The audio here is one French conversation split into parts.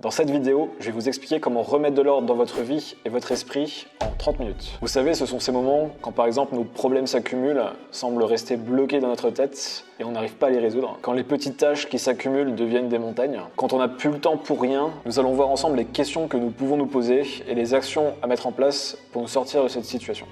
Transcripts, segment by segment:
Dans cette vidéo, je vais vous expliquer comment remettre de l'ordre dans votre vie et votre esprit en 30 minutes. Vous savez, ce sont ces moments quand par exemple nos problèmes s'accumulent, semblent rester bloqués dans notre tête et on n'arrive pas à les résoudre. Quand les petites tâches qui s'accumulent deviennent des montagnes. Quand on n'a plus le temps pour rien, nous allons voir ensemble les questions que nous pouvons nous poser et les actions à mettre en place pour nous sortir de cette situation.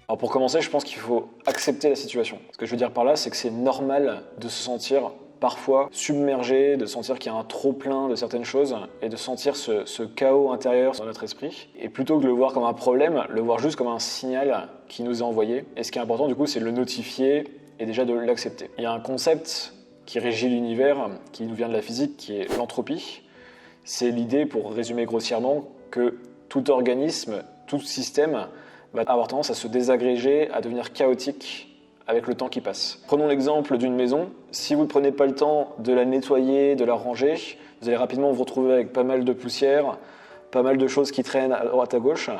Alors pour commencer, je pense qu'il faut accepter la situation. Ce que je veux dire par là, c'est que c'est normal de se sentir parfois submergé, de sentir qu'il y a un trop-plein de certaines choses et de sentir ce chaos intérieur dans notre esprit. Et plutôt que de le voir comme un problème, le voir juste comme un signal qui nous est envoyé. Et ce qui est important du coup, c'est de le notifier et déjà de l'accepter. Il y a un concept qui régit l'univers, qui nous vient de la physique, qui est l'entropie. C'est l'idée, pour résumer grossièrement, que tout organisme, tout système va avoir tendance à se désagréger, à devenir chaotique avec le temps qui passe. Prenons l'exemple d'une maison. Si vous ne prenez pas le temps de la nettoyer, de la ranger, vous allez rapidement vous retrouver avec pas mal de poussière, pas mal de choses qui traînent à droite à gauche,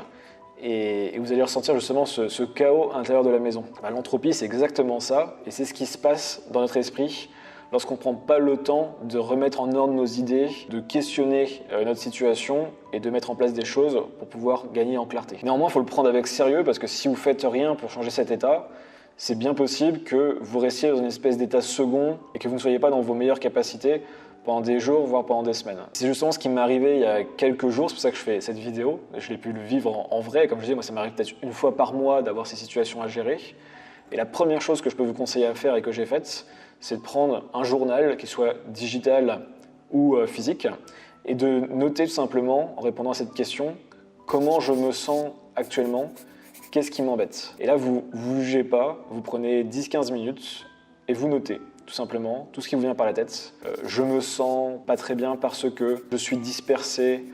et vous allez ressentir justement ce chaos à l'intérieur de la maison. L'entropie, c'est exactement ça, et c'est ce qui se passe dans notre esprit lorsqu'on ne prend pas le temps de remettre en ordre nos idées, de questionner notre situation et de mettre en place des choses pour pouvoir gagner en clarté. Néanmoins, il faut le prendre avec sérieux parce que si vous ne faites rien pour changer cet état, c'est bien possible que vous restiez dans une espèce d'état second et que vous ne soyez pas dans vos meilleures capacités pendant des jours, voire pendant des semaines. C'est justement ce qui m'est arrivé il y a quelques jours, c'est pour ça que je fais cette vidéo. Je l'ai pu le vivre en vrai, comme je disais, moi ça m'arrive peut-être une fois par mois d'avoir ces situations à gérer. Et la première chose que je peux vous conseiller à faire et que j'ai faite, c'est de prendre un journal, qui soit digital ou physique, et de noter tout simplement, en répondant à cette question, comment je me sens actuellement. Qu'est-ce qui m'embête? Et là, vous ne jugez pas, vous prenez 10-15 minutes et vous notez tout simplement tout ce qui vous vient par la tête. Je me sens pas très bien parce que je suis dispersé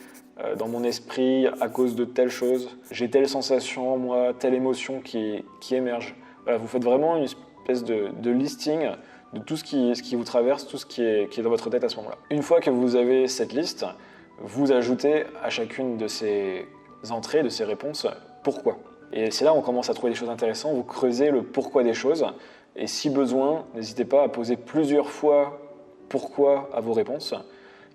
dans mon esprit à cause de telle chose. J'ai telle sensation, moi, telle émotion qui émerge. Voilà, vous faites vraiment une espèce de listing de tout ce qui vous traverse, tout ce qui est dans votre tête à ce moment-là. Une fois que vous avez cette liste, vous ajoutez à chacune de ces entrées, de ces réponses, pourquoi. Et c'est là où on commence à trouver des choses intéressantes, vous creusez le pourquoi des choses, et si besoin, n'hésitez pas à poser plusieurs fois pourquoi à vos réponses.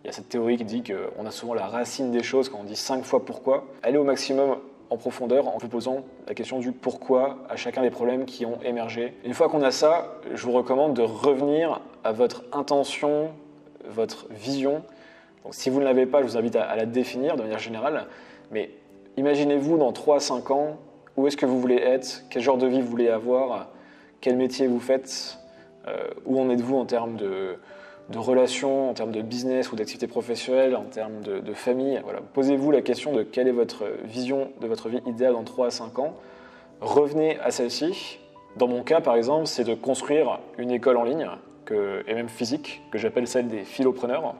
Il y a cette théorie qui dit qu'on a souvent la racine des choses quand on dit 5 fois pourquoi. Allez au maximum en profondeur en vous posant la question du pourquoi à chacun des problèmes qui ont émergé. Une fois qu'on a ça, je vous recommande de revenir à votre intention, votre vision. Donc, si vous ne l'avez pas, je vous invite à la définir de manière générale, mais imaginez-vous dans 3 à 5 ans, où est-ce que vous voulez être? Quel genre de vie vous voulez avoir? Quel métier vous faites? Où en êtes-vous en termes de relations, en termes de business ou d'activité professionnelle, en termes de famille? Voilà. Posez-vous la question de quelle est votre vision de votre vie idéale dans 3 à 5 ans. Revenez à celle-ci. Dans mon cas, par exemple, c'est de construire une école en ligne, et même physique, que j'appelle celle des philopreneurs.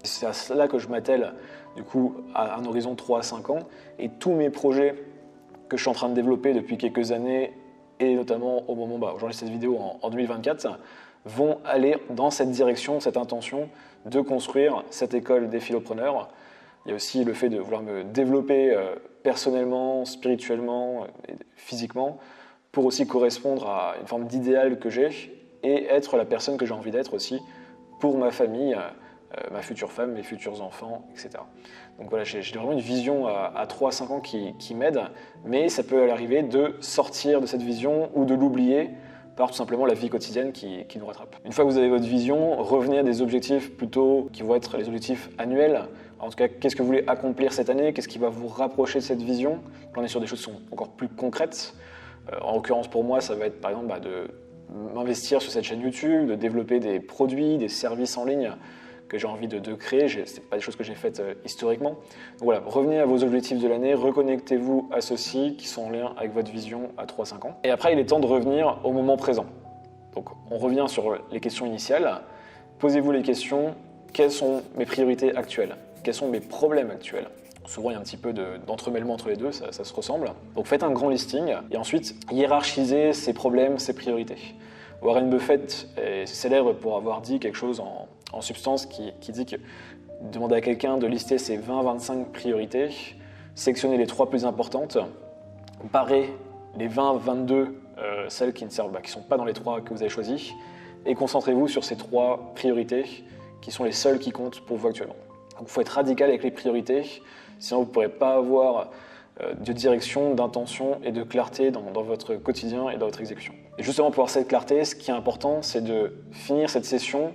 C'est à cela que je m'attelle, du coup, à un horizon de 3 à 5 ans. Et tous mes projets que je suis en train de développer depuis quelques années, et notamment au moment où j'enregistre cette vidéo en 2024, vont aller dans cette direction, cette intention de construire cette école des philopreneurs. Il y a aussi le fait de vouloir me développer personnellement, spirituellement, et physiquement, pour aussi correspondre à une forme d'idéal que j'ai et être la personne que j'ai envie d'être aussi pour ma famille, ma future femme, mes futurs enfants, etc. Donc voilà, j'ai vraiment une vision à 3 à 5 ans qui m'aide, mais ça peut arriver de sortir de cette vision ou de l'oublier par tout simplement la vie quotidienne qui nous rattrape. Une fois que vous avez votre vision, revenez à des objectifs plutôt qui vont être les objectifs annuels. En tout cas, qu'est-ce que vous voulez accomplir cette année? Qu'est-ce qui va vous rapprocher de cette vision? Là, on est sur des choses qui sont encore plus concrètes. En l'occurrence, pour moi, ça va être par exemple de m'investir sur cette chaîne YouTube, de développer des produits, des services en ligne que j'ai envie de créer. Ce n'est pas des choses que j'ai faites historiquement. Donc voilà, revenez à vos objectifs de l'année, reconnectez-vous à ceux-ci qui sont en lien avec votre vision à 3-5 ans. Et après, il est temps de revenir au moment présent. Donc on revient sur les questions initiales. Posez-vous les questions, quelles sont mes priorités actuelles? Quels sont mes problèmes actuels? Souvent, il y a un petit peu d'entremêlement entre les deux, ça se ressemble. Donc faites un grand listing et ensuite hiérarchisez ces problèmes, ces priorités. Warren Buffett est célèbre pour avoir dit quelque chose en substance qui dit que demander à quelqu'un de lister ses 20-25 priorités, sélectionner les 3 plus importantes, barrer les 20-22 celles qui ne sont pas dans les 3 que vous avez choisis, et concentrez-vous sur ces 3 priorités qui sont les seuls qui comptent pour vous actuellement. Donc il faut être radical avec les priorités, sinon vous ne pourrez pas avoir de direction, d'intention et de clarté dans votre quotidien et dans votre exécution. Et justement pour avoir cette clarté, ce qui est important, c'est de finir cette session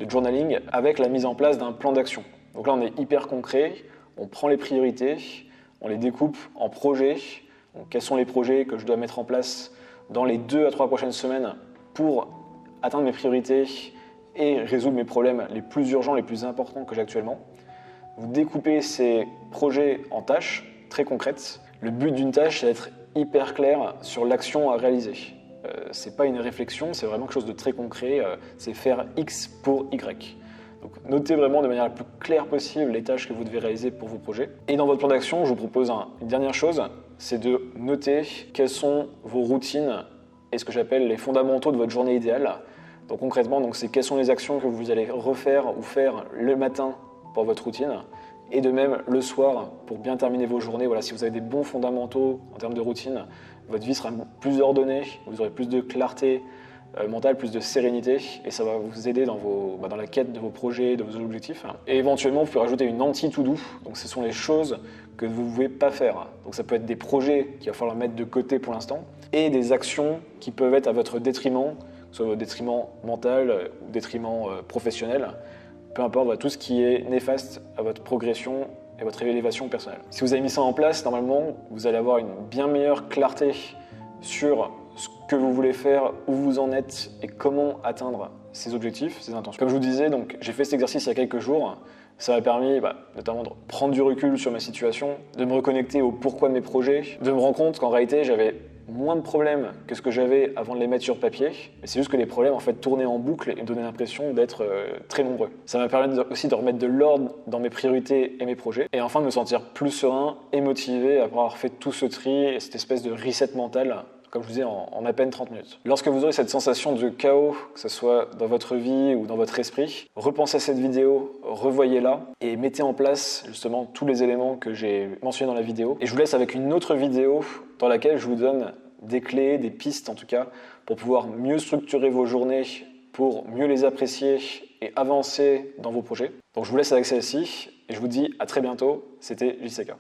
de journaling avec la mise en place d'un plan d'action. Donc là on est hyper concret, on prend les priorités, on les découpe en projets. Donc, quels sont les projets que je dois mettre en place dans les 2 à 3 prochaines semaines pour atteindre mes priorités et résoudre mes problèmes les plus urgents, les plus importants que j'ai actuellement. Vous découpez ces projets en tâches très concrètes. Le but d'une tâche, c'est d'être hyper clair sur l'action à réaliser. C'est pas une réflexion, c'est vraiment quelque chose de très concret. C'est faire X pour Y. Donc notez vraiment de manière la plus claire possible les tâches que vous devez réaliser pour vos projets. Et dans votre plan d'action, je vous propose une dernière chose, c'est de noter quelles sont vos routines et ce que j'appelle les fondamentaux de votre journée idéale. Donc concrètement, c'est quelles sont les actions que vous allez refaire ou faire le matin pour votre routine et de même le soir pour bien terminer vos journées. Voilà, si vous avez des bons fondamentaux en termes de routine, votre vie sera plus ordonnée, vous aurez plus de clarté mentale, plus de sérénité et ça va vous aider dans la quête de vos projets, de vos objectifs. Et éventuellement, vous pouvez rajouter une anti-to-do. Donc ce sont les choses que vous ne pouvez pas faire. Donc ça peut être des projets qu'il va falloir mettre de côté pour l'instant et des actions qui peuvent être à votre détriment, soit votre détriment mental ou détriment professionnel. Peu importe, voilà, tout ce qui est néfaste à votre progression et votre élévation personnelle. Si vous avez mis ça en place, normalement, vous allez avoir une bien meilleure clarté sur ce que vous voulez faire, où vous en êtes et comment atteindre ces objectifs, ces intentions. Comme je vous disais, j'ai fait cet exercice il y a quelques jours. Ça m'a permis notamment de prendre du recul sur ma situation, de me reconnecter au pourquoi de mes projets, de me rendre compte qu'en réalité, j'avais moins de problèmes que ce que j'avais avant de les mettre sur papier. Mais c'est juste que les problèmes en fait tournaient en boucle et me donnaient l'impression d'être très nombreux. Ça m'a permis aussi de remettre de l'ordre dans mes priorités et mes projets. Et enfin de me sentir plus serein et motivé après avoir fait tout ce tri et cette espèce de reset mental, comme je vous disais, en à peine 30 minutes. Lorsque vous aurez cette sensation de chaos, que ce soit dans votre vie ou dans votre esprit, repensez à cette vidéo, revoyez-la et mettez en place justement tous les éléments que j'ai mentionnés dans la vidéo. Et je vous laisse avec une autre vidéo dans laquelle je vous donne des clés, des pistes en tout cas, pour pouvoir mieux structurer vos journées, pour mieux les apprécier et avancer dans vos projets. Donc je vous laisse avec celle-ci et je vous dis à très bientôt. C'était JCK.